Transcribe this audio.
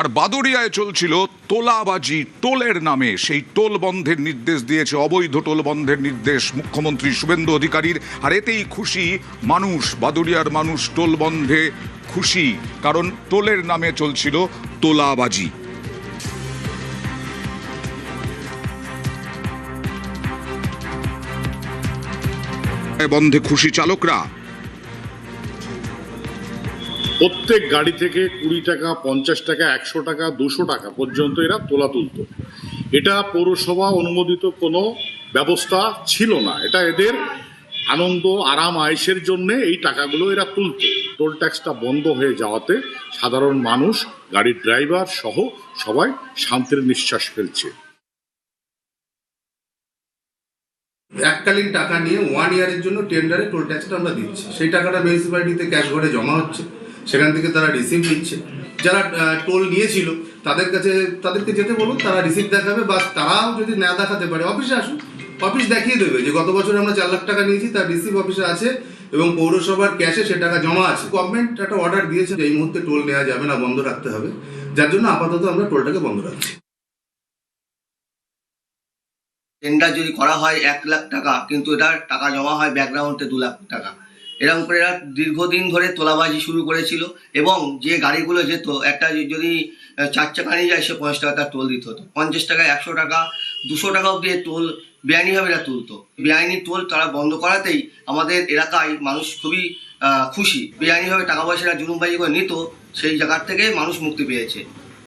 আর বাদুড়িয়ায় চলছিল তোলাবাজি টোলের নামে। সেই টোল বন্ধের নির্দেশ দিয়েছে, অবৈধ টোল বন্ধের নির্দেশ মুখ্যমন্ত্রী শুভেন্দু অধিকারীর। আর এতেই খুশি মানুষ, বাদুড়িয়ার মানুষ টোল বন্ধে খুশি, কারণ টোলের নামে চলছিল তোলাবাজি। বন্ধে খুশি চালকরা। প্রত্যেক গাড়ি থেকে 20 টাকা, 50 টাকা, 100 টাকা, 200 টাকা পর্যন্ত এরা তোলা তুলত। এটা পৌরসভা অনুমোদিত কোনো ব্যবস্থা ছিল না। এটা এদের আনন্দ, আরাম, আয়েশের জন্যে এই টাকাগুলো এরা তুলত। টোল ট্যাক্সটা বন্ধ হয়ে যাওয়াতে সাধারণ মানুষ, গাড়ির ড্রাইভার সহ সবাই শান্তির নিঃশ্বাস ফেলছে। এককালীন টাকা নিয়ে 1 ইয়ারের জন্য টেন্ডারে টোল ট্যাক্সটা আমরা দিচ্ছি। সেই টাকাটা মিউনিসিপ্যালিটিতে ক্যাশ ঘরে জমা হচ্ছে, সেখান থেকে তারা রিসিপ্ট দিচ্ছে। যারা টোল নিয়েছিল তাদেরকে যেতে বলুন, তারা রিসিপ্ট দেখাবে, বা তারাও যদি না দেখাতে পারে অফিসে আসুন, অফিস দেখিয়ে দেবে যে গত বছর আমরা 4 লাখ টাকা নিয়েছি, তার রিসিপ্ট অফিসে আছে এবং পৌরসভার ক্যাশে সে টাকা জমা আছে। গভর্নমেন্ট একটা অর্ডার দিয়েছে যে এই মুহূর্তে টোল নেওয়া যাবে না, বন্ধ রাখতে হবে, যার জন্য আপাতত আমরা টোলটাকে বন্ধ রাখছি। টেন্ডার যদি করা হয় 1 লাখ টাকা, কিন্তু এটার টাকা জমা হয় ব্যাকগ্রাউন্ডে 2 লাখ টাকা। এরকম করে এরা দীর্ঘদিন ধরে তোলাবাজি শুরু করেছিল, এবং যে গাড়িগুলো যেত, একটা যদি 4 চাকা নিয়ে যায়, সে 50 টাকা টোল দিতে হতো। 50 টাকা, 100 টাকা, 200 টাকা অব্দি টোল বেআইনিভাবে এরা তুলতো। বেআইনি টোল তারা বন্ধ করাতেই আমাদের এলাকায় মানুষ খুবই খুশি। বেআইনিভাবে টাকা পয়সা জুলুমবাজি করে নিত, সেই জায়গার থেকে মানুষ মুক্তি পেয়েছে।